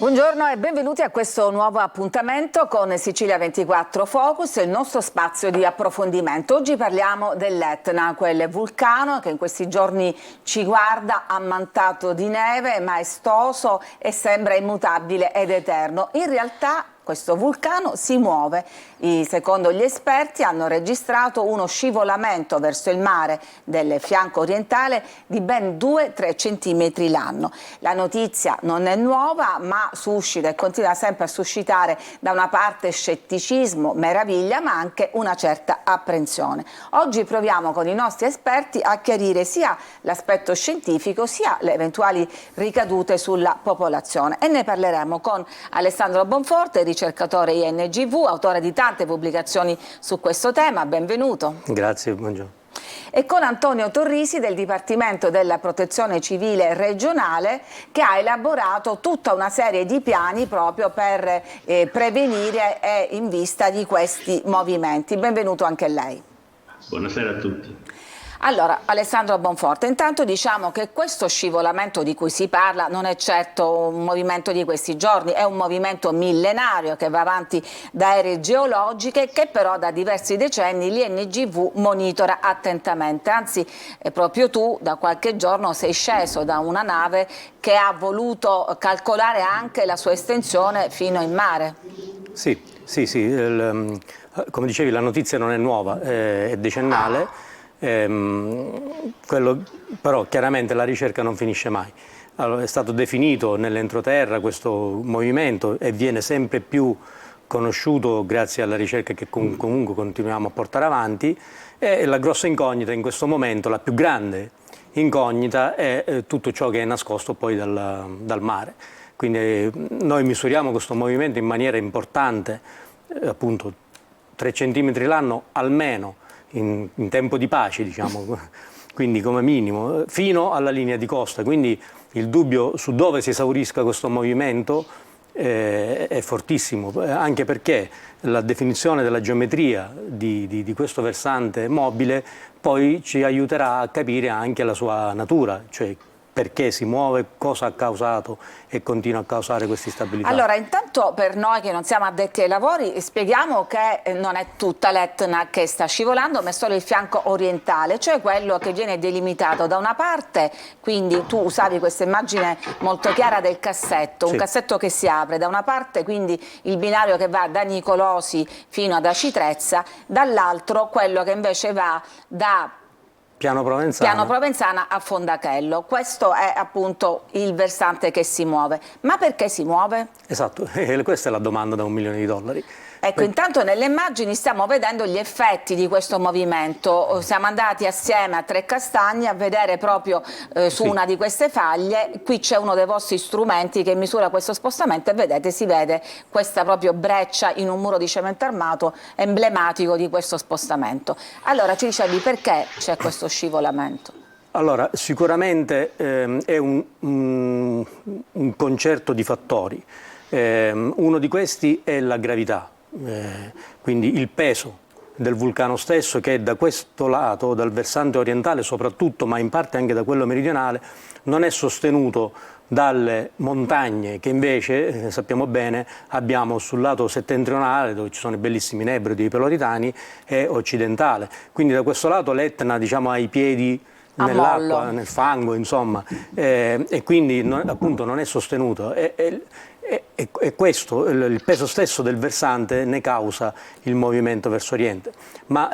Buongiorno e benvenuti a questo nuovo appuntamento con Sicilia 24 Focus, il nostro spazio di approfondimento. Oggi parliamo dell'Etna, quel vulcano che in questi giorni ci guarda ammantato di neve, maestoso e sembra immutabile ed eterno. In realtà questo vulcano si muove. Secondo gli esperti hanno registrato uno scivolamento verso il mare del fianco orientale di ben 2-3 centimetri l'anno. La notizia non è nuova, ma suscita e continua sempre a suscitare da una parte scetticismo, meraviglia, ma anche una certa apprensione. Oggi proviamo con i nostri esperti a chiarire sia l'aspetto scientifico sia le eventuali ricadute sulla popolazione. E ne parleremo con Alessandro Bonforte, ricercatore INGV, autore di tante pubblicazioni su questo tema. Benvenuto. Grazie, buongiorno. E con Antonio Torrisi del Dipartimento della Protezione Civile regionale, che ha elaborato tutta una serie di piani proprio per prevenire e in vista di questi movimenti. Benvenuto anche lei. Buonasera a tutti. Allora, Alessandro Bonforte, intanto diciamo che questo scivolamento di cui si parla non è certo un movimento di questi giorni, è un movimento millenario che va avanti da ere geologiche che però da diversi decenni l'INGV monitora attentamente, anzi proprio tu da qualche giorno sei sceso da una nave che ha voluto calcolare anche la sua estensione fino in mare. Sì, come dicevi la notizia non è nuova, è decennale. Però chiaramente la ricerca non finisce mai. Allora, è stato definito nell'entroterra questo movimento e viene sempre più conosciuto grazie alla ricerca che comunque continuiamo a portare avanti, e la grossa incognita in questo momento, la più grande incognita, è tutto ciò che è nascosto poi dal mare. Quindi noi misuriamo questo movimento in maniera importante, appunto 3 centimetri l'anno almeno, in tempo di pace, diciamo, quindi come minimo, fino alla linea di costa. Quindi il dubbio su dove si esaurisca questo movimento è fortissimo, anche perché la definizione della geometria di questo versante mobile poi ci aiuterà a capire anche la sua natura, cioè perché si muove, cosa ha causato e continua a causare questa instabilità. Allora, intanto per noi che non siamo addetti ai lavori spieghiamo che non è tutta l'Etna che sta scivolando, ma è solo il fianco orientale, cioè quello che viene delimitato da una parte, quindi tu usavi questa immagine molto chiara del cassetto, un cassetto che si apre da una parte, quindi il binario che va da Nicolosi fino ad Acitrezza, dall'altro quello che invece va da Piano Provenzana a Fondachello. Questo è appunto il versante che si muove. Ma perché si muove? Esatto, questa è la domanda da $1 milione. Ecco, intanto nelle immagini stiamo vedendo gli effetti di questo movimento. Siamo andati assieme a Trecastagni a vedere proprio su una di queste faglie. Qui c'è uno dei vostri strumenti che misura questo spostamento e vedete, si vede questa proprio breccia in un muro di cemento armato emblematico di questo spostamento. Allora ci dicevi perché c'è questo scivolamento? Allora, sicuramente è un concerto di fattori. Uno di questi è la gravità. Quindi il peso del vulcano stesso, che da questo lato, dal versante orientale soprattutto, ma in parte anche da quello meridionale, non è sostenuto dalle montagne che invece, sappiamo bene, abbiamo sul lato settentrionale, dove ci sono i bellissimi nebrodi, i peloritani, e occidentale. Quindi da questo lato l'Etna, diciamo, ha i piedi nell'acqua, nel fango, insomma, e quindi appunto non è sostenuto. E questo, il peso stesso del versante ne causa il movimento verso oriente. Ma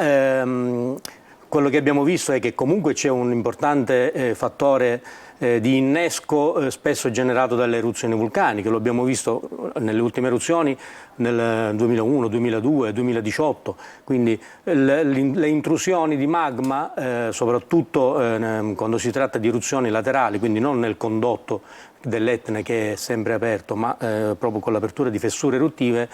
quello che abbiamo visto è che comunque c'è un importante fattore di innesco spesso generato dalle eruzioni vulcaniche. Lo abbiamo visto nelle ultime eruzioni nel 2001, 2002, 2018, quindi le intrusioni di magma, soprattutto quando si tratta di eruzioni laterali, quindi non nel condotto dell'Etna che è sempre aperto, ma proprio con l'apertura di fessure eruttive,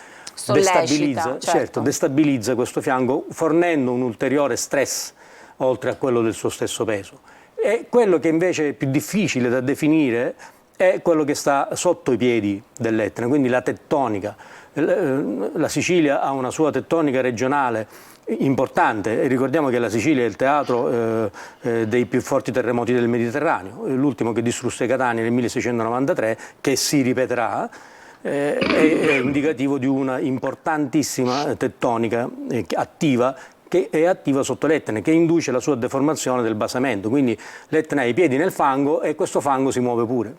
destabilizza questo fianco, fornendo un ulteriore stress oltre a quello del suo stesso peso. E quello che invece è più difficile da definire è quello che sta sotto i piedi dell'Etna, quindi la tettonica. La Sicilia ha una sua tettonica regionale importante, e ricordiamo che la Sicilia è il teatro dei più forti terremoti del Mediterraneo, l'ultimo che distrusse Catania nel 1693, che si ripeterà, è indicativo di una importantissima tettonica attiva, che è attiva sotto l'Etna, che induce la sua deformazione del basamento. Quindi l'Etna ha i piedi nel fango e questo fango si muove pure.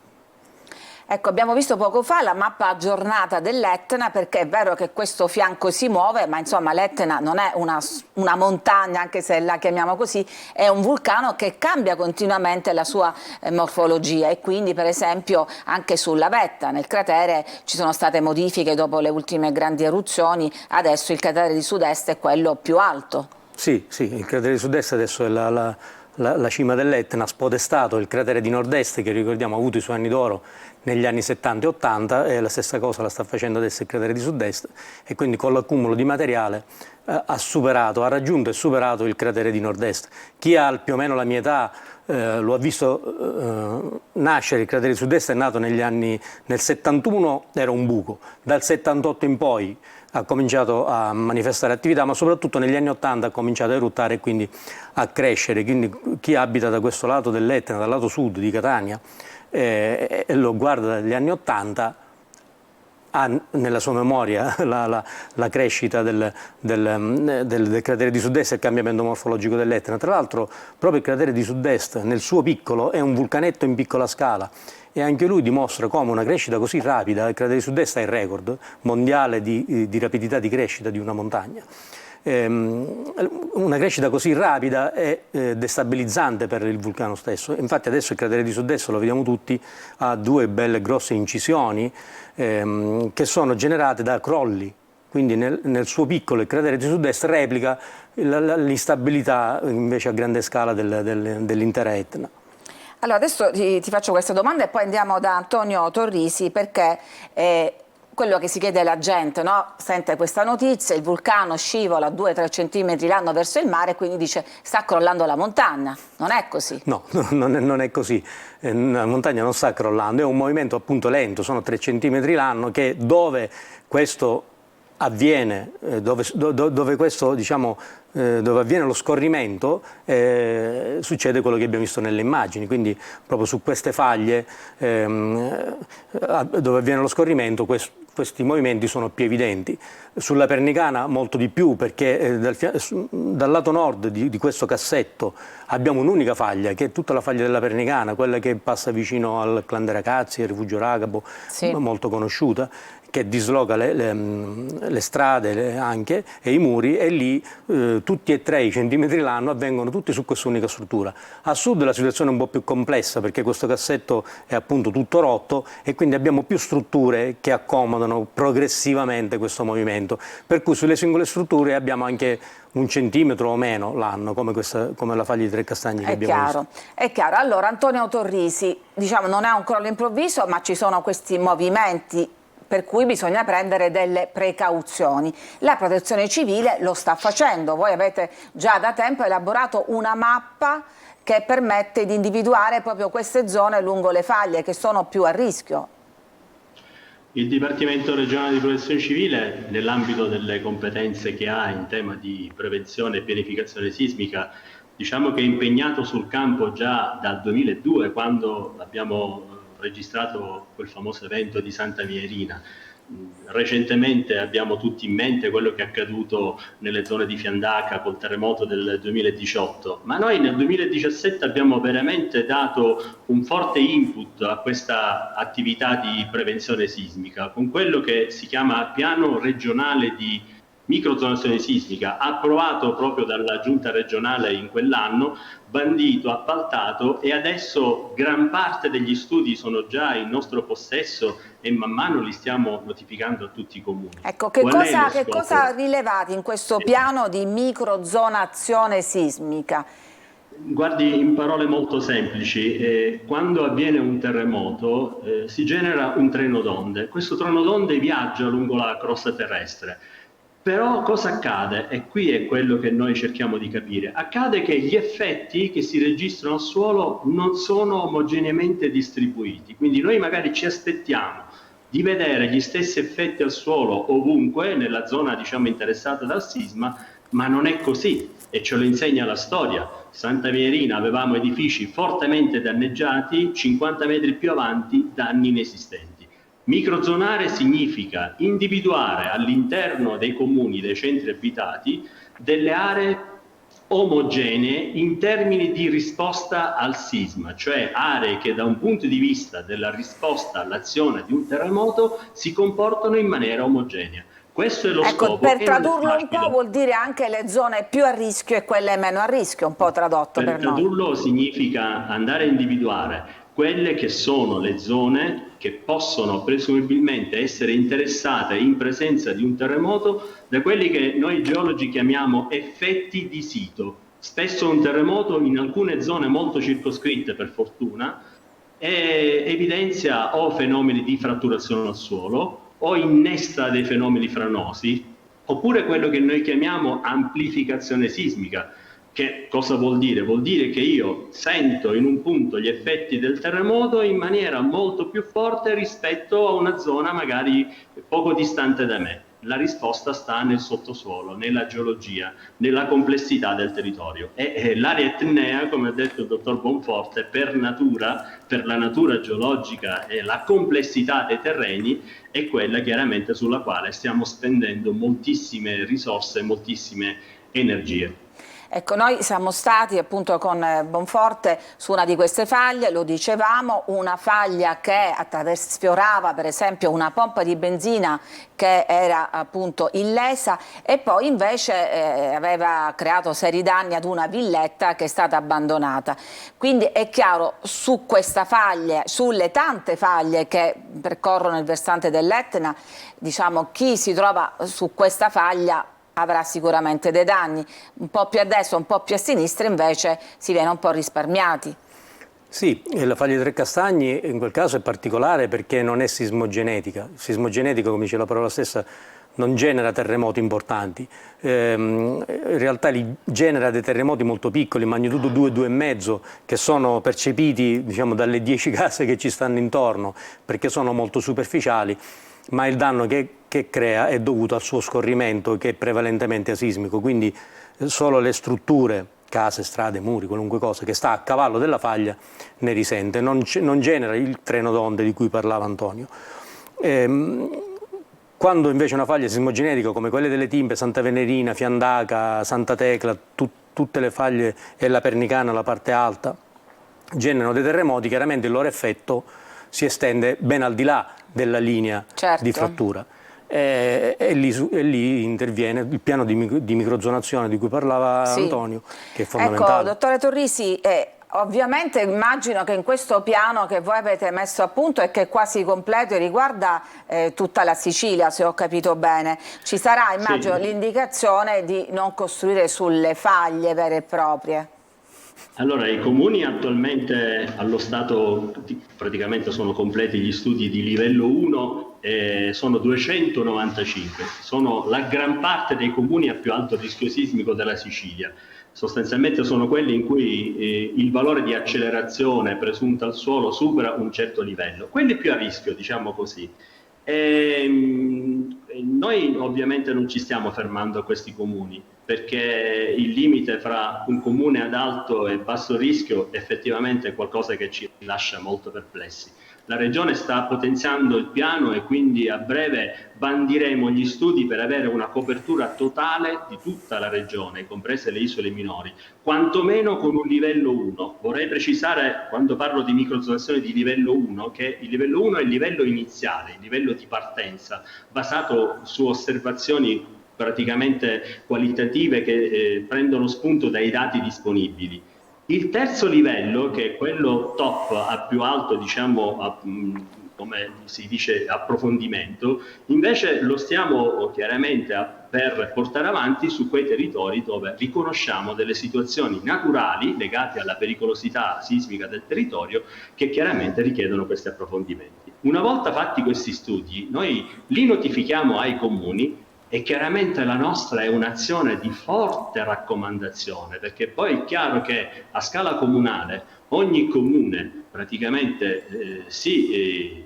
Ecco, abbiamo visto poco fa la mappa aggiornata dell'Etna, perché è vero che questo fianco si muove, ma insomma l'Etna non è una montagna, anche se la chiamiamo così, è un vulcano che cambia continuamente la sua morfologia, e quindi per esempio anche sulla vetta, nel cratere, ci sono state modifiche dopo le ultime grandi eruzioni. Adesso il cratere di sud-est è quello più alto. Sì, il cratere di sud-est adesso è la cima dell'Etna, spodestato il cratere di nord-est, che ricordiamo ha avuto i suoi anni d'oro negli anni 70 e 80, e la stessa cosa la sta facendo adesso il cratere di sud-est, e quindi con l'accumulo di materiale ha raggiunto e superato il cratere di nord-est. Chi ha più o meno la mia età lo ha visto nascere. Il cratere di sud-est è nato nel 71, era un buco, dal 78 in poi ha cominciato a manifestare attività, ma soprattutto negli anni 80 ha cominciato a eruttare e quindi a crescere. Quindi chi abita da questo lato dell'Etna, dal lato sud di Catania, e lo guarda dagli anni 80, ha nella sua memoria la crescita del cratere di sud-est e il cambiamento morfologico dell'Etna. Tra l'altro proprio il cratere di sud-est nel suo piccolo è un vulcanetto in piccola scala, e anche lui dimostra come una crescita così rapida. Il cratere di sud-est ha il record mondiale di rapidità di crescita di una montagna. Una crescita così rapida è destabilizzante per il vulcano stesso. Infatti adesso il cratere di sud-est, lo vediamo tutti, ha due belle grosse incisioni che sono generate da crolli. Quindi nel suo piccolo il cratere di sud-est replica l'instabilità invece a grande scala dell'intera Etna. Allora adesso ti faccio questa domanda e poi andiamo da Antonio Torrisi, perché quello che si chiede la gente, no? Sente questa notizia, il vulcano scivola 2-3 centimetri l'anno verso il mare, e quindi dice sta crollando la montagna. Non è così? No, non è così. La montagna non sta crollando, è un movimento appunto lento, sono 3 centimetri l'anno, che dove questo avviene, dove questo, diciamo, dove avviene lo scorrimento, succede quello che abbiamo visto nelle immagini. Quindi proprio su queste faglie dove avviene lo scorrimento questi movimenti sono più evidenti. Sulla Pernicana molto di più, perché dal lato nord di questo cassetto abbiamo un'unica faglia, che è tutta la faglia della Pernicana, quella che passa vicino al Clan dei Ragazzi, al Rifugio Ragabo, sì, molto conosciuta, che disloca le strade anche e i muri, e lì tutti e 3 i centimetri l'anno avvengono tutti su quest'unica struttura. A sud la situazione è un po' più complessa, perché questo cassetto è appunto tutto rotto, e quindi abbiamo più strutture che accomodano progressivamente questo movimento, per cui sulle singole strutture abbiamo anche 1 centimetro o meno l'anno, come la faglia di Trecastagni che abbiamo visto. È chiaro. Allora Antonio Torrisi, diciamo, non è un crollo improvviso, ma ci sono questi movimenti per cui bisogna prendere delle precauzioni. La Protezione Civile lo sta facendo. Voi avete già da tempo elaborato una mappa che permette di individuare proprio queste zone lungo le faglie che sono più a rischio. Il Dipartimento regionale di Protezione Civile, nell'ambito delle competenze che ha in tema di prevenzione e pianificazione sismica, diciamo che è impegnato sul campo già dal 2002, quando abbiamo registrato quel famoso evento di Santa Mierina. Recentemente abbiamo tutti in mente quello che è accaduto nelle zone di Fiandaca col terremoto del 2018, ma noi nel 2017 abbiamo veramente dato un forte input a questa attività di prevenzione sismica con quello che si chiama Piano regionale di microzonazione sismica, approvato proprio dalla giunta regionale in quell'anno, bandito, appaltato, e adesso gran parte degli studi sono già in nostro possesso e man mano li stiamo notificando a tutti i comuni. Ecco, che cosa rilevate in questo piano di microzonazione sismica? Guardi, in parole molto semplici, quando avviene un terremoto si genera un treno d'onde. Questo treno d'onde viaggia lungo la crosta terrestre. Però cosa accade? E qui è quello che noi cerchiamo di capire. Accade che gli effetti che si registrano al suolo non sono omogeneamente distribuiti. Quindi noi magari ci aspettiamo di vedere gli stessi effetti al suolo ovunque, nella zona, diciamo, interessata dal sisma, ma non è così, e ce lo insegna la storia. Santa Mierina avevamo edifici fortemente danneggiati, 50 metri più avanti danni inesistenti. Microzonare significa individuare all'interno dei comuni, dei centri abitati, delle aree omogenee in termini di risposta al sisma, cioè aree che da un punto di vista della risposta all'azione di un terremoto si comportano in maniera omogenea. Questo è lo scopo. Per tradurlo un po' vuol dire anche le zone più a rischio e quelle meno a rischio, un po' tradotto per noi. Per tradurlo significa andare a individuare quelle che sono le zone che possono presumibilmente essere interessate in presenza di un terremoto da quelli che noi geologi chiamiamo effetti di sito. Spesso un terremoto in alcune zone molto circoscritte, per fortuna, evidenzia o fenomeni di fratturazione al suolo o innesta dei fenomeni franosi, oppure quello che noi chiamiamo amplificazione sismica. Che cosa vuol dire? Vuol dire che io sento in un punto gli effetti del terremoto in maniera molto più forte rispetto a una zona magari poco distante da me. La risposta sta nel sottosuolo, nella geologia, nella complessità del territorio. E l'area etnea, come ha detto il dottor Bonforte, per natura, per la natura geologica e la complessità dei terreni, è quella chiaramente sulla quale stiamo spendendo moltissime risorse, moltissime energie. Ecco, noi siamo stati appunto con Bonforte su una di queste faglie, lo dicevamo, una faglia che sfiorava per esempio una pompa di benzina che era appunto illesa e poi invece aveva creato seri danni ad una villetta che è stata abbandonata. Quindi è chiaro, su questa faglia, sulle tante faglie che percorrono il versante dell'Etna, diciamo, chi si trova su questa faglia avrà sicuramente dei danni, un po' più a destra, un po' più a sinistra invece si viene un po' risparmiati. Sì, la faglia di Trecastagni in quel caso è particolare perché non è sismogenetica. Il sismogenetico, come dice la parola stessa, non genera terremoti importanti, in realtà li genera dei terremoti molto piccoli, magnitudo 2, 2,5, che sono percepiti, diciamo, dalle 10 case che ci stanno intorno, perché sono molto superficiali, ma il danno che crea è dovuto al suo scorrimento, che è prevalentemente asismico, quindi solo le strutture, case, strade, muri, qualunque cosa che sta a cavallo della faglia ne risente, non genera il treno d'onde di cui parlava Antonio. Quando invece una faglia sismogenetica come quelle delle Timbe, Santa Venerina, Fiandaca, Santa Tecla, tutte le faglie e la Pernicana, la parte alta, generano dei terremoti, chiaramente il loro effetto si estende ben al di là della linea di frattura. E lì interviene il piano di microzonazione di cui parlava Antonio, che è fondamentale. Ecco, dottore Torrisi, ovviamente immagino che in questo piano che voi avete messo a punto e che è quasi completo e riguarda tutta la Sicilia, se ho capito bene, ci sarà, immagino, l'indicazione di non costruire sulle faglie vere e proprie. Allora, i comuni attualmente allo stato praticamente sono completi gli studi di livello 1, sono 295, sono la gran parte dei comuni a più alto rischio sismico della Sicilia. Sostanzialmente sono quelli in cui il valore di accelerazione presunta al suolo supera un certo livello, quelli più a rischio, diciamo così. Noi ovviamente non ci stiamo fermando a questi comuni, perché il limite fra un comune ad alto e basso rischio effettivamente è qualcosa che ci lascia molto perplessi. La Regione sta potenziando il piano e quindi a breve bandiremo gli studi per avere una copertura totale di tutta la Regione, comprese le isole minori, quantomeno con un livello 1. Vorrei precisare, quando parlo di microzonazione di livello 1, che il livello 1 è il livello iniziale, il livello di partenza, basato su osservazioni praticamente qualitative che prendono spunto dai dati disponibili. Il terzo livello, che è quello top, a più alto, diciamo, come si dice, approfondimento, invece lo stiamo chiaramente per portare avanti su quei territori dove riconosciamo delle situazioni naturali legate alla pericolosità sismica del territorio che chiaramente richiedono questi approfondimenti. Una volta fatti questi studi, noi li notifichiamo ai comuni e chiaramente la nostra è un'azione di forte raccomandazione, perché poi è chiaro che a scala comunale ogni comune praticamente si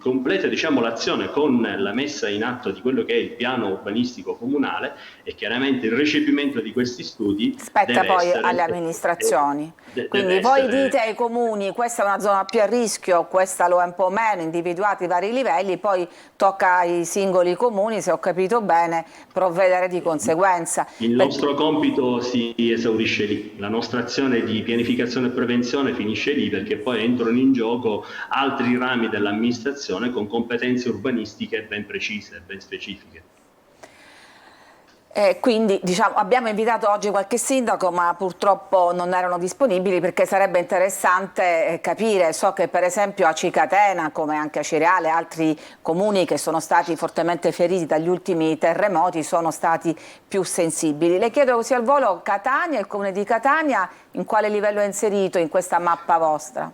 completa, diciamo, l'azione con la messa in atto di quello che è il piano urbanistico comunale, e chiaramente il recepimento di questi studi spetta deve poi essere, alle amministrazioni. deve Quindi voi essere- dite ai comuni questa è una zona più a rischio, questa lo è un po' meno, individuati i vari livelli, poi tocca ai singoli comuni, se ho capito bene, provvedere di conseguenza. Il nostro compito si esaurisce lì, la nostra azione di pianificazione e prevenzione finisce lì, perché poi entrano in gioco altri rami dell'amministrazione con competenze urbanistiche ben precise, ben specifiche. Quindi diciamo, abbiamo invitato oggi qualche sindaco, ma purtroppo non erano disponibili, perché sarebbe interessante capire. So che per esempio a Cicatena, come anche a Cireale, altri comuni che sono stati fortemente feriti dagli ultimi terremoti sono stati più sensibili. Le chiedo così al volo, Catania, il comune di Catania, in quale livello è inserito in questa mappa vostra?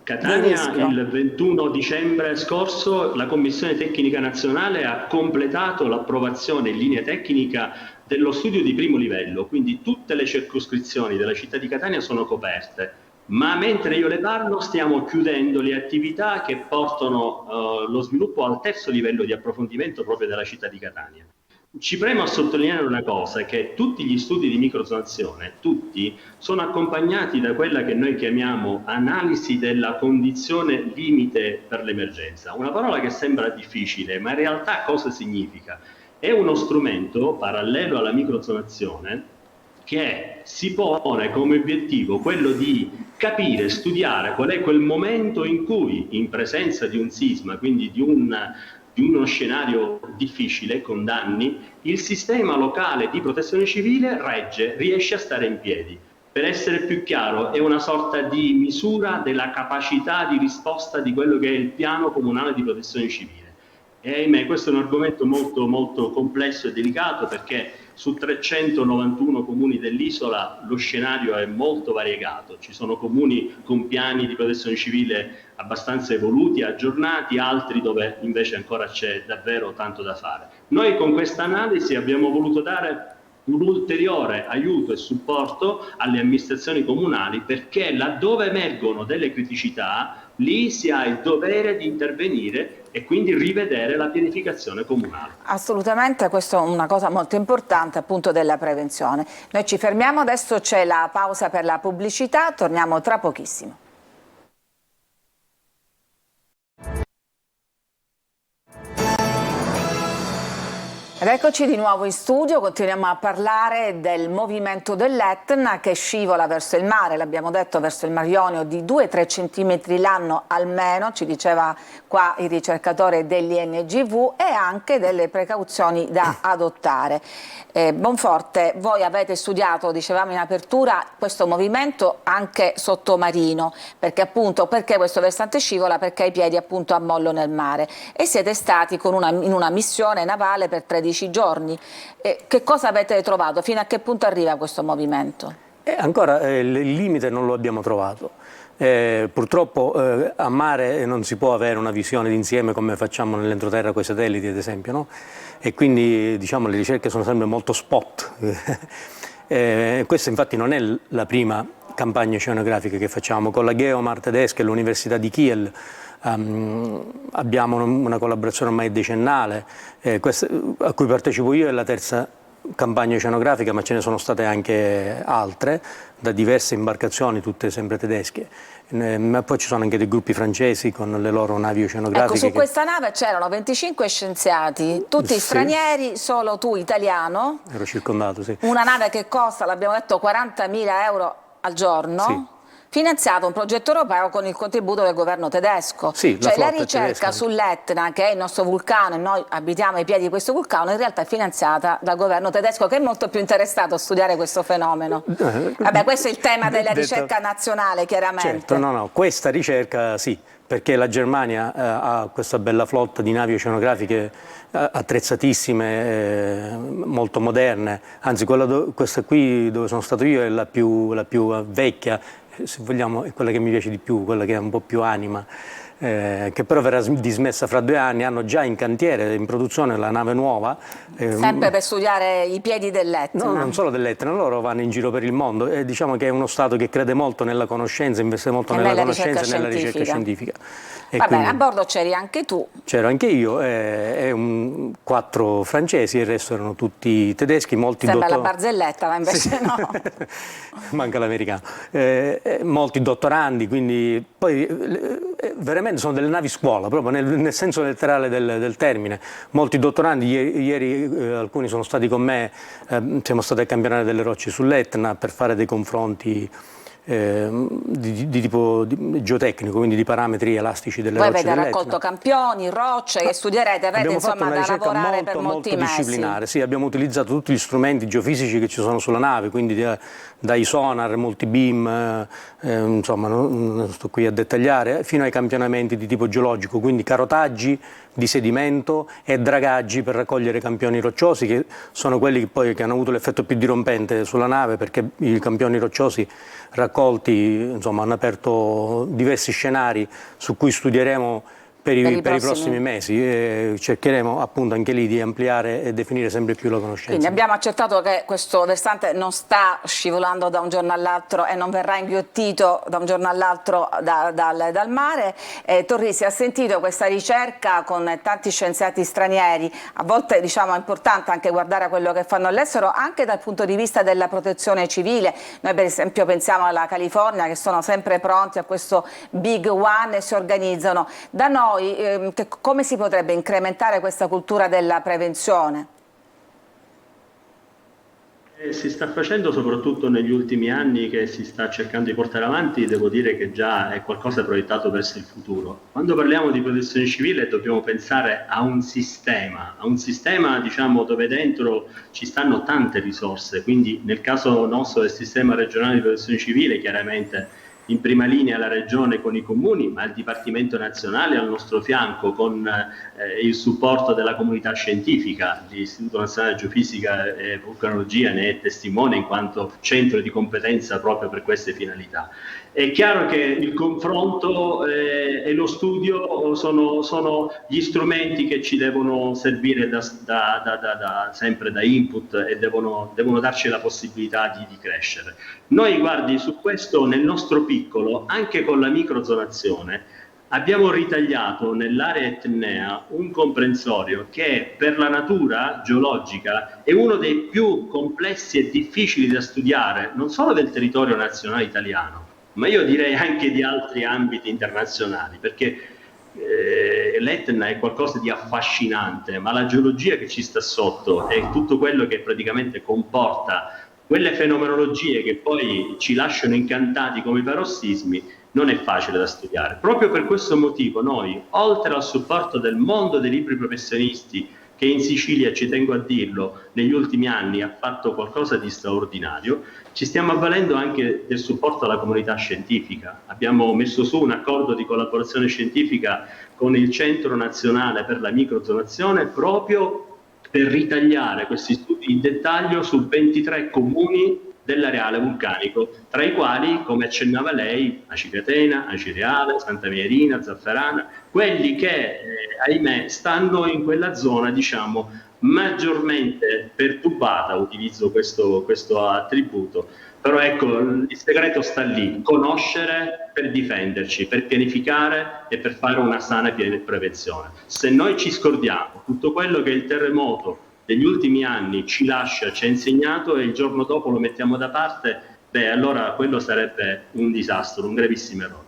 Catania, il 21 dicembre scorso, la Commissione Tecnica Nazionale ha completato l'approvazione in linea tecnica dello studio di primo livello, quindi tutte le circoscrizioni della città di Catania sono coperte, ma mentre io le parlo stiamo chiudendo le attività che portano lo sviluppo al terzo livello di approfondimento proprio della città di Catania. Ci premo a sottolineare una cosa, che tutti gli studi di microzonazione, tutti, sono accompagnati da quella che noi chiamiamo analisi della condizione limite per l'emergenza. Una parola che sembra difficile, ma in realtà cosa significa? È uno strumento parallelo alla microzonazione che si pone come obiettivo quello di capire, studiare qual è quel momento in cui, in presenza di un sisma, quindi di uno scenario difficile con danni, il sistema locale di protezione civile regge, riesce a stare in piedi. Per essere più chiaro, è una sorta di misura della capacità di risposta di quello che è il piano comunale di protezione civile. E ahimè, questo è un argomento molto, molto complesso e delicato, perché su 391 comuni dell'isola lo scenario è molto variegato. Ci sono comuni con piani di protezione civile abbastanza evoluti, aggiornati, altri dove invece ancora c'è davvero tanto da fare. Noi con questa analisi abbiamo voluto dare un ulteriore aiuto e supporto alle amministrazioni comunali, perché laddove emergono delle criticità, lì si ha il dovere di intervenire e quindi rivedere la pianificazione comunale. Assolutamente, questa è una cosa molto importante, appunto, della prevenzione. Noi ci fermiamo, adesso c'è la pausa per la pubblicità, torniamo tra pochissimo. Ed eccoci di nuovo in studio, continuiamo a parlare del movimento dell'Etna che scivola verso il mare, l'abbiamo detto, verso il Mar Ionio di 2-3 centimetri l'anno almeno, ci diceva qua il ricercatore dell'INGV, e anche delle precauzioni da adottare. Bonforte, voi avete studiato, dicevamo in apertura, questo movimento anche sottomarino, perché appunto, perché questo versante scivola? Perché ha i piedi appunto a mollo nel mare, e siete stati in una missione navale per 13 giorni. Che cosa avete trovato? Fino a che punto arriva questo movimento? Ancora il limite non lo abbiamo trovato. Purtroppo a mare non si può avere una visione d'insieme come facciamo nell'entroterra con i satelliti, ad esempio, no? E quindi diciamo le ricerche sono sempre molto spot. Questa infatti non è la prima campagna oceanografica che facciamo. Con la Geomar tedesca e l'Università di Kiel abbiamo una collaborazione ormai decennale, a cui partecipo io, è la terza campagna oceanografica, ma ce ne sono state anche altre da diverse imbarcazioni, tutte sempre tedesche, ma poi ci sono anche dei gruppi francesi con le loro navi oceanografiche. Ecco, su questa nave c'erano 25 scienziati, tutti stranieri, solo tu italiano. Ero circondato, sì. Una nave che costa, l'abbiamo detto, 40.000 euro al giorno. Sì. Finanziato un progetto europeo con il contributo del governo tedesco. Sì, cioè la ricerca sull'Etna, che è il nostro vulcano, e noi abitiamo ai piedi di questo vulcano, in realtà è finanziata dal governo tedesco, che è molto più interessato a studiare questo fenomeno. Vabbè, questo è il tema della ricerca nazionale, chiaramente. Certo, no, questa ricerca sì, perché la Germania ha questa bella flotta di navi oceanografiche attrezzatissime, molto moderne, anzi questa qui dove sono stato io è la più vecchia, se vogliamo, è quella che mi piace di più, quella che ha un po' più anima. che però verrà dismessa fra 2 anni. Hanno già in cantiere, in produzione, la nave nuova. Sempre per studiare i piedi dell'Etna. No, non solo dell'Etna, loro vanno in giro per il mondo e diciamo che è uno Stato che crede molto nella conoscenza, investe molto nella conoscenza e nella ricerca scientifica. E va bene, a bordo c'eri anche tu. C'ero anche io, 4 francesi, il resto erano tutti tedeschi, molti Sembra la barzelletta, ma invece sì. no. Manca l'americano. Molti dottorandi, quindi poi veramente sono delle navi scuola, proprio nel senso letterale del termine. Molti dottorandi, ieri alcuni sono stati con me, siamo stati a campionare delle rocce sull'Etna per fare dei confronti di tipo geotecnico, quindi di parametri elastici delle rocce dell'Etna. Voi avete raccolto campioni, rocce che studierete, avete insomma da lavorare per molti mesi. Disciplinare, sì, abbiamo utilizzato tutti gli strumenti geofisici che ci sono sulla nave, quindi dai sonar, multibeam, insomma non sto qui a dettagliare, fino ai campionamenti di tipo geologico, quindi carotaggi di sedimento e dragaggi per raccogliere campioni rocciosi, che sono quelli che hanno avuto l'effetto più dirompente sulla nave, perché i campioni rocciosi raccolti, insomma, hanno aperto diversi scenari su cui studieremo per i prossimi mesi. Cercheremo appunto anche lì di ampliare e definire sempre più la conoscenza. Quindi abbiamo accertato che questo versante non sta scivolando da un giorno all'altro e non verrà inghiottito da un giorno all'altro dal mare. Torrisi, ha sentito questa ricerca con tanti scienziati stranieri, a volte diciamo è importante anche guardare a quello che fanno all'estero anche dal punto di vista della protezione civile. Noi per esempio pensiamo alla California, che sono sempre pronti a questo Big One e si organizzano. Da noi come si potrebbe incrementare questa cultura della prevenzione? Si sta facendo soprattutto negli ultimi anni, che si sta cercando di portare avanti. Devo dire che già è qualcosa proiettato verso il futuro. Quando parliamo di protezione civile dobbiamo pensare a un sistema diciamo dove dentro ci stanno tante risorse, quindi nel caso nostro del sistema regionale di protezione civile chiaramente in prima linea la Regione con i comuni, ma il Dipartimento Nazionale al nostro fianco con il supporto della comunità scientifica. L'Istituto Nazionale di Geofisica e Vulcanologia ne è testimone in quanto centro di competenza proprio per queste finalità. È chiaro che il confronto e lo studio sono gli strumenti che ci devono servire sempre da input e devono darci la possibilità di crescere. Noi, guardi, su questo nel nostro piccolo, anche con la microzonazione, abbiamo ritagliato nell'area etnea un comprensorio che per la natura geologica è uno dei più complessi e difficili da studiare, non solo del territorio nazionale italiano, ma io direi anche di altri ambiti internazionali, perché l'Etna è qualcosa di affascinante, ma la geologia che ci sta sotto e tutto quello che praticamente comporta quelle fenomenologie che poi ci lasciano incantati come i parossismi non è facile da studiare. Proprio per questo motivo noi, oltre al supporto del mondo dei libri professionisti, che in Sicilia, ci tengo a dirlo, negli ultimi anni ha fatto qualcosa di straordinario, ci stiamo avvalendo anche del supporto alla comunità scientifica. Abbiamo messo su un accordo di collaborazione scientifica con il Centro Nazionale per la Microzonazione proprio per ritagliare questi studi in dettaglio su 23 comuni dell'areale vulcanico, tra i quali, come accennava lei, Aci Catena, Aci Reale, Santa Mierina, Zafferana, quelli che, ahimè, stanno in quella zona, diciamo, maggiormente perturbata, utilizzo questo attributo, però ecco, il segreto sta lì, conoscere per difenderci, per pianificare e per fare una sana prevenzione. Se noi ci scordiamo tutto quello che il terremoto degli ultimi anni ci lascia, ci ha insegnato e il giorno dopo lo mettiamo da parte, beh, allora quello sarebbe un disastro, un gravissimo errore.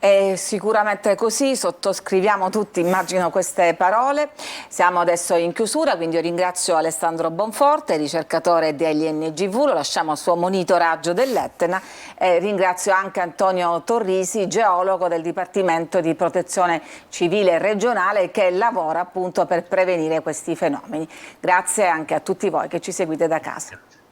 È sicuramente così, sottoscriviamo tutti, immagino, queste parole. Siamo adesso in chiusura, quindi io ringrazio Alessandro Bonforte, ricercatore degli NGV, lo lasciamo al suo monitoraggio dell'Etna, ringrazio anche Antonio Torrisi, geologo del Dipartimento di Protezione Civile Regionale, che lavora appunto per prevenire questi fenomeni. Grazie anche a tutti voi che ci seguite da casa. Grazie.